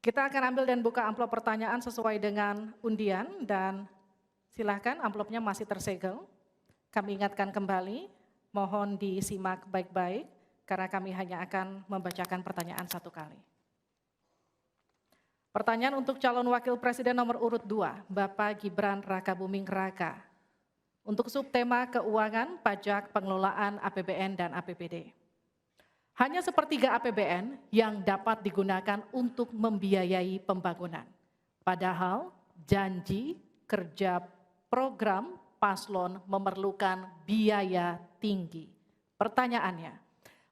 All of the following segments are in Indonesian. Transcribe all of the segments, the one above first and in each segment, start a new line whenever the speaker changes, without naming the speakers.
Kita akan ambil dan buka amplop pertanyaan sesuai dengan undian dan silakan amplopnya masih tersegel. Kami ingatkan kembali, mohon disimak baik-baik karena kami hanya akan membacakan pertanyaan satu kali. Pertanyaan untuk calon wakil presiden nomor urut 2, Bapak Gibran Rakabuming Raka. Untuk subtema keuangan, pajak, pengelolaan APBN dan APBD. Hanya sepertiga APBN yang dapat digunakan untuk membiayai pembangunan. Padahal janji kerja program paslon memerlukan biaya tinggi. Pertanyaannya,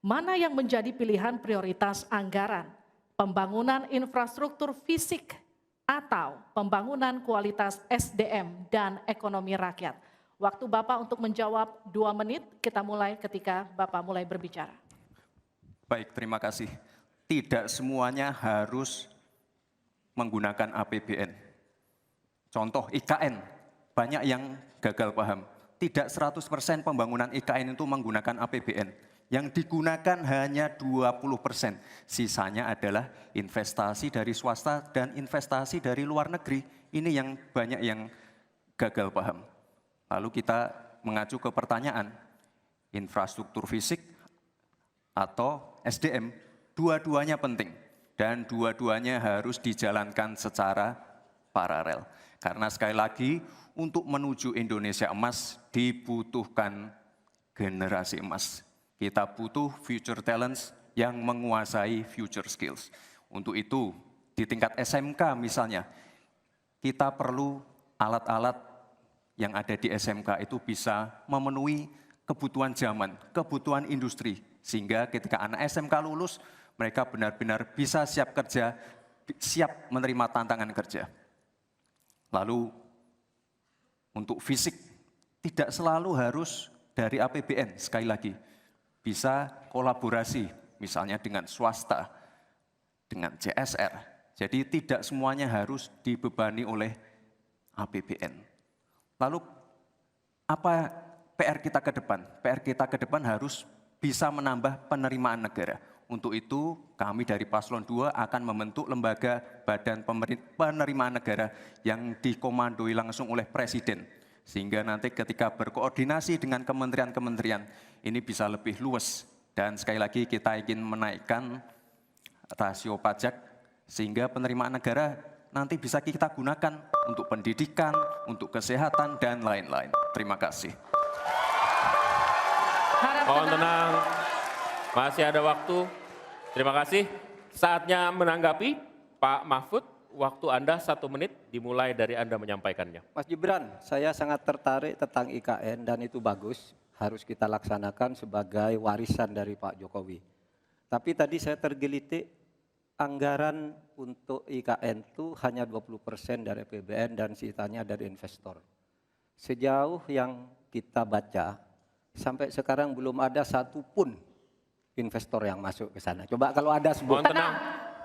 mana yang menjadi pilihan prioritas anggaran? Pembangunan infrastruktur fisik atau pembangunan kualitas SDM dan ekonomi rakyat? Waktu Bapak untuk menjawab 2 menit, kita mulai ketika Bapak mulai berbicara.
Baik, terima kasih. Tidak semuanya harus menggunakan APBN. Contoh IKN, banyak yang gagal paham. Tidak 100% pembangunan IKN itu menggunakan APBN. Yang digunakan hanya 20%. Sisanya adalah investasi dari swasta dan investasi dari luar negeri. Ini yang banyak yang gagal paham. Lalu kita mengacu ke pertanyaan, infrastruktur fisik atau SDM, dua-duanya penting. Dan dua-duanya harus dijalankan secara paralel. Karena sekali lagi, untuk menuju Indonesia emas dibutuhkan generasi emas. Kita butuh future talents yang menguasai future skills. Untuk itu, di tingkat SMK misalnya, kita perlu alat-alat yang ada di SMK itu bisa memenuhi kebutuhan zaman, kebutuhan industri. Sehingga ketika anak SMK lulus, mereka benar-benar bisa siap kerja, siap menerima tantangan kerja. Lalu, untuk fisik, tidak selalu harus dari APBN, sekali lagi. Bisa kolaborasi, misalnya dengan swasta, dengan CSR. Jadi tidak semuanya harus dibebani oleh APBN. Lalu apa PR kita ke depan? PR kita ke depan harus bisa menambah penerimaan negara. Untuk itu kami dari Paslon 2 akan membentuk lembaga badan penerimaan negara yang dikomandoi langsung oleh Presiden. Sehingga nanti ketika berkoordinasi dengan kementerian-kementerian ini bisa lebih luas. Dan sekali lagi kita ingin menaikkan rasio pajak sehingga penerimaan negara nanti bisa kita gunakan untuk pendidikan, untuk kesehatan, dan lain-lain. Terima kasih.
Mohon tenang, masih ada waktu. Terima kasih. Saatnya menanggapi Pak Mahfud. Waktu Anda 1 menit dimulai dari Anda menyampaikannya.
Mas Gibran, saya sangat tertarik tentang IKN dan itu bagus. Harus kita laksanakan sebagai warisan dari Pak Jokowi. Tapi tadi saya tergelitik anggaran untuk IKN itu hanya 20% dari APBN dan sisanya dari investor. Sejauh yang kita baca, sampai sekarang belum ada satupun investor yang masuk ke sana. Coba kalau ada sebutkan.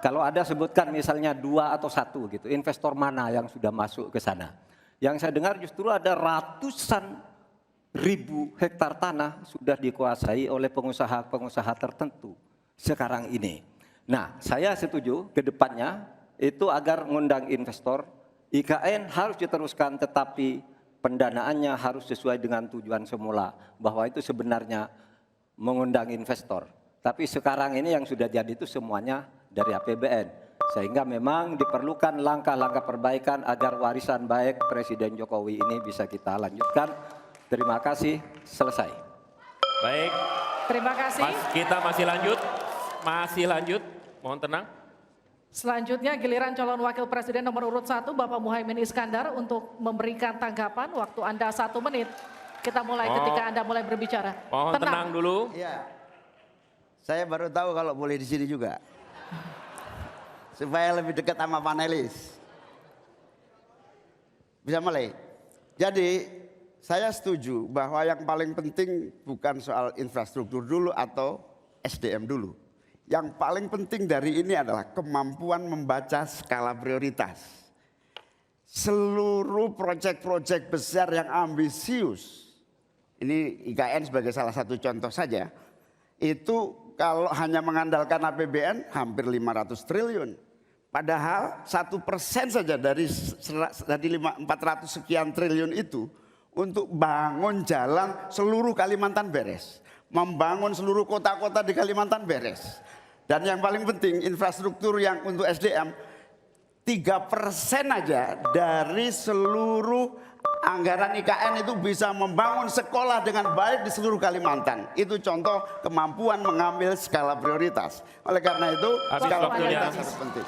Kalau ada sebutkan misalnya 2 atau 1 gitu, investor mana yang sudah masuk ke sana. Yang saya dengar justru ada ratusan ribu hektar tanah sudah dikuasai oleh pengusaha-pengusaha tertentu sekarang ini. Nah, saya setuju ke depannya itu agar mengundang investor, IKN harus diteruskan tetapi pendanaannya harus sesuai dengan tujuan semula. Bahwa itu sebenarnya mengundang investor. Tapi sekarang ini yang sudah jadi itu semuanya dari APBN. Sehingga memang diperlukan langkah-langkah perbaikan agar warisan baik Presiden Jokowi ini bisa kita lanjutkan. Terima kasih, selesai.
Baik.
Terima kasih.
Kita masih lanjut. Masih lanjut, mohon tenang.
Selanjutnya giliran calon wakil presiden nomor urut 1, Bapak Muhaimin Iskandar untuk memberikan tanggapan. Waktu Anda 1 menit. Kita mulai ketika Anda mulai berbicara.
Mohon tenang dulu.
Iya. Saya baru tahu kalau boleh di sini juga. Supaya lebih dekat sama panelis. Bisa mulai. Jadi saya setuju bahwa yang paling penting bukan soal infrastruktur dulu atau SDM dulu. Yang paling penting dari ini adalah kemampuan membaca skala prioritas. Seluruh proyek-proyek besar yang ambisius, ini IKN sebagai salah satu contoh saja, itu kalau hanya mengandalkan APBN hampir 500 triliun. Padahal 1% saja dari 400 sekian triliun itu untuk bangun jalan seluruh Kalimantan beres. Membangun seluruh kota-kota di Kalimantan beres. Dan yang paling penting infrastruktur yang untuk SDM 3% aja dari seluruh anggaran IKN itu bisa membangun sekolah dengan baik di seluruh Kalimantan. Itu contoh kemampuan mengambil skala prioritas. Oleh karena itu skala prioritas sangat penting.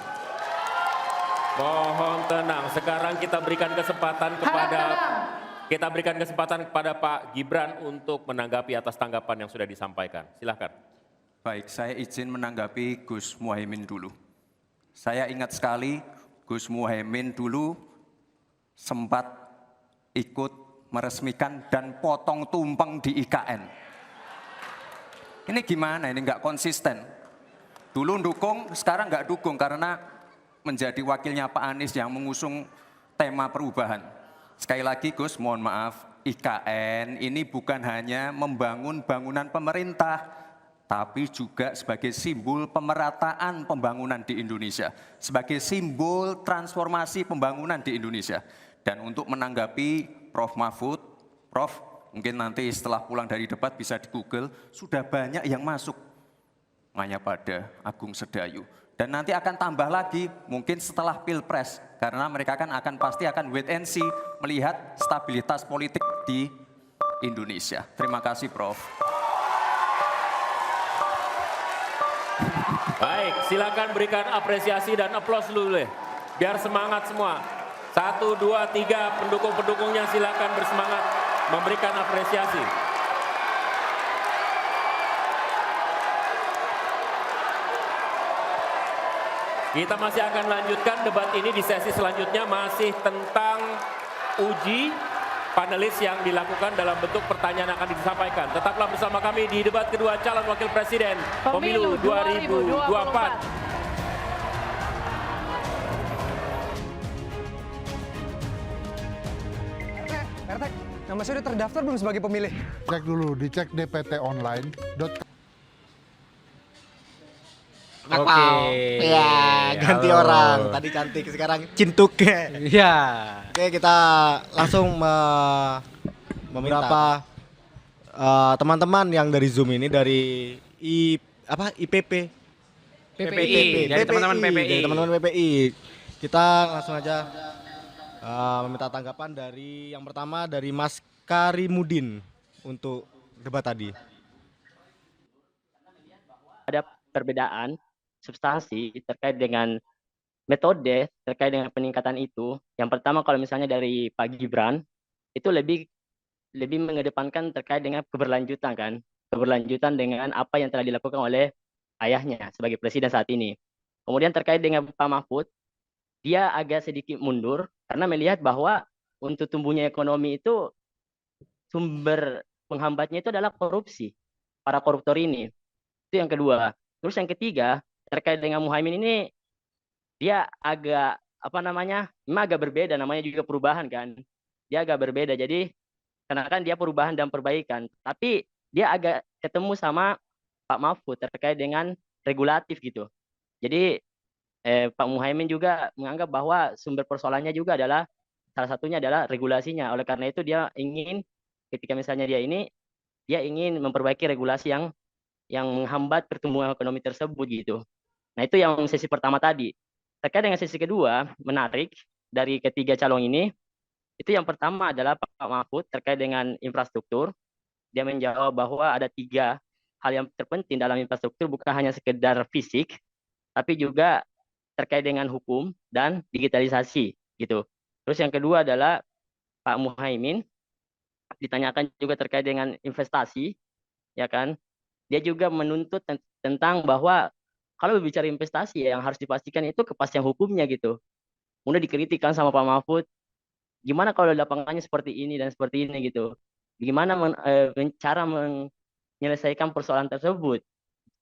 Mohon tenang. Sekarang kita berikan kesempatan kepada Pak Gibran untuk menanggapi atas tanggapan yang sudah disampaikan. Silakan.
Baik, saya izin menanggapi Gus Muhaimin dulu. Saya ingat sekali Gus Muhaimin dulu sempat ikut meresmikan dan potong tumpeng di IKN. Ini gimana? Ini nggak konsisten. Dulu dukung, sekarang nggak dukung karena menjadi wakilnya Pak Anies yang mengusung tema perubahan. Sekali lagi Gus, mohon maaf, IKN ini bukan hanya membangun bangunan pemerintah, tapi juga sebagai simbol pemerataan pembangunan di Indonesia, sebagai simbol transformasi pembangunan di Indonesia. Dan untuk menanggapi Prof. Mahfud, Prof, mungkin nanti setelah pulang dari debat bisa di Google, sudah banyak yang masuk. Mayapada, Agung Sedayu. Dan nanti akan tambah lagi mungkin setelah Pilpres, karena mereka pasti akan wait and see melihat stabilitas politik di Indonesia. Terima kasih Prof.
Baik, silakan berikan apresiasi dan aplaus dulu deh. Biar semangat semua. 1, 2, 3 pendukung-pendukungnya silakan bersemangat memberikan apresiasi. Kita masih akan lanjutkan debat ini di sesi selanjutnya, masih tentang uji panelis yang dilakukan dalam bentuk pertanyaan akan disampaikan. Tetaplah bersama kami di debat kedua calon wakil presiden pemilu 2024.
RT, nama saya udah terdaftar belum sebagai pemilih?
Cek dulu, dicek dptonline.com.
Oke. Ya, ganti
halo.
orang. Tadi cantik, sekarang cintuk.
Iya.
Oke, kita langsung beberapa teman-teman yang dari Zoom ini dari IPP.
PPI, dari teman-teman PPI.
Dari teman-teman PPI. Kita langsung aja meminta tanggapan dari yang pertama dari Mas Karimudin untuk debat tadi.
Ada perbedaan substansi terkait dengan metode terkait dengan peningkatan itu. Yang pertama kalau misalnya dari Pak Gibran itu lebih mengedepankan terkait dengan keberlanjutan kan, keberlanjutan dengan apa yang telah dilakukan oleh ayahnya sebagai presiden saat ini. Kemudian terkait dengan Pak Mahfud, dia agak sedikit mundur karena melihat bahwa untuk tumbuhnya ekonomi itu sumber penghambatnya itu adalah korupsi, para koruptor ini. Itu yang kedua. Terus yang ketiga, terkait dengan Muhaimin ini, dia agak, memang agak berbeda, namanya juga perubahan kan. Dia agak berbeda, jadi, karena kan dia perubahan dan perbaikan. Tapi, dia agak ketemu sama Pak Mahfud terkait dengan regulatif gitu. Jadi, Pak Muhaimin juga menganggap bahwa sumber persoalannya juga adalah, salah satunya adalah regulasinya. Oleh karena itu, dia ingin, ketika misalnya dia ingin memperbaiki regulasi yang menghambat pertumbuhan ekonomi tersebut gitu. Nah itu yang sesi pertama tadi. Terkait dengan sesi kedua, menarik dari ketiga calon ini, itu yang pertama adalah Pak Mahfud terkait dengan infrastruktur. Dia menjawab bahwa ada 3 hal yang terpenting dalam infrastruktur, bukan hanya sekedar fisik, tapi juga terkait dengan hukum dan digitalisasi gitu. Terus yang kedua adalah Pak Muhaimin ditanyakan juga terkait dengan investasi, ya kan? Dia juga menuntut tentang bahwa kalau berbicara investasi yang harus dipastikan itu kepastian hukumnya gitu. Kemudian dikritikkan sama Pak Mahfud, gimana kalau lapangannya seperti ini dan seperti ini gitu. Gimana cara menyelesaikan persoalan tersebut.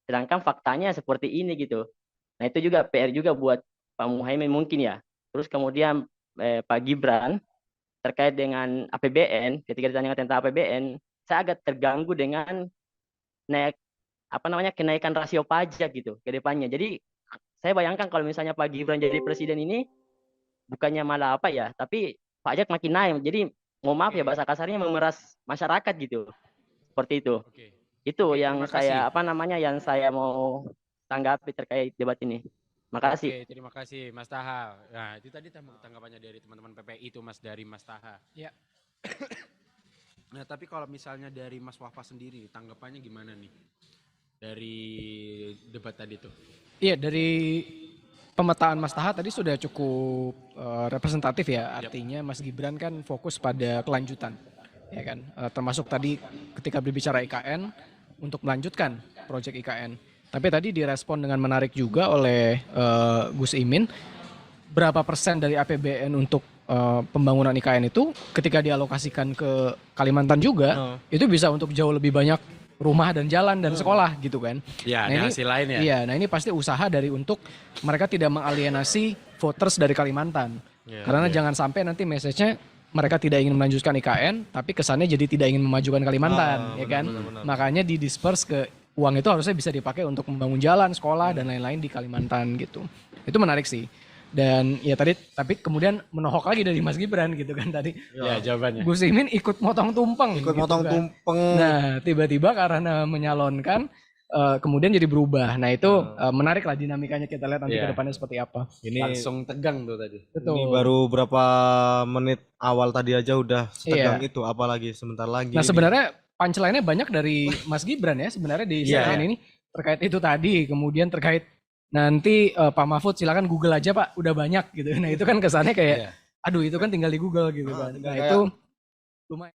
Sedangkan faktanya seperti ini gitu. Nah itu juga PR juga buat Pak Muhaimin mungkin ya. Terus kemudian Pak Gibran terkait dengan APBN, ketika ditanyakan tentang APBN, saya agak terganggu dengan kenaikan rasio pajak gitu ke depannya. Jadi saya bayangkan kalau misalnya Pak Gibran jadi presiden ini bukannya malah apa ya, tapi pajak makin naik. Jadi mohon maaf ya bahasa kasarnya memeras masyarakat gitu. Seperti itu. Itu yang
terima kasih.
saya yang saya mau tanggapi terkait debat ini. Makasih.
Oke, terima kasih Mas Taha. Nah, itu tadi tanggapannya dari teman-teman PPI itu Mas, dari Mas Taha.
Ya.
Nah, tapi kalau misalnya dari Mas Wafa sendiri, tanggapannya gimana nih? Dari debat tadi tuh.
Iya, dari pemetaan Mas Taha tadi sudah cukup representatif ya. Artinya Mas Gibran kan fokus pada kelanjutan, ya kan. Termasuk tadi ketika berbicara IKN untuk melanjutkan proyek IKN. Tapi tadi direspon dengan menarik juga oleh Gus Imin. Berapa persen dari APBN untuk pembangunan IKN itu ketika dialokasikan ke Kalimantan juga, itu bisa untuk jauh lebih banyak rumah dan jalan dan sekolah gitu kan.
Ya,
Nah,
ada
ini,
hasil lain ya.
Iya, nah ini pasti usaha dari untuk mereka tidak mengalienasi voters dari Kalimantan. Karena jangan sampai nanti message-nya mereka tidak ingin melanjutkan IKN, tapi kesannya jadi tidak ingin memajukan Kalimantan, ya kan? Makanya didisperse ke uang itu harusnya bisa dipakai untuk membangun jalan, sekolah dan lain-lain di Kalimantan gitu. Itu menarik sih. Dan ya tadi tapi kemudian menohok lagi dari Mas Gibran gitu kan tadi.
Ya, jawabannya.
Gus Imin ikut motong tumpeng.
Ikut
gitu
motong
kan.
tumpeng.
Nah, tiba-tiba karena menyalonkan kemudian jadi berubah. Nah, itu menarik lah dinamikanya, kita lihat nanti ke depannya seperti apa.
Ini
Langsung tegang tuh tadi.
Betul.
Ini baru berapa menit awal tadi aja udah setegang itu, apalagi sebentar lagi.
Nah, sebenarnya punchline-nya banyak dari Mas Gibran ya sebenarnya di segmen ini terkait itu tadi, kemudian terkait nanti Pak Mahfud silakan Google aja Pak, udah banyak gitu. Nah, itu kan kesannya kayak aduh itu kan tinggal di Google gitu kan. Nah, itu lumayan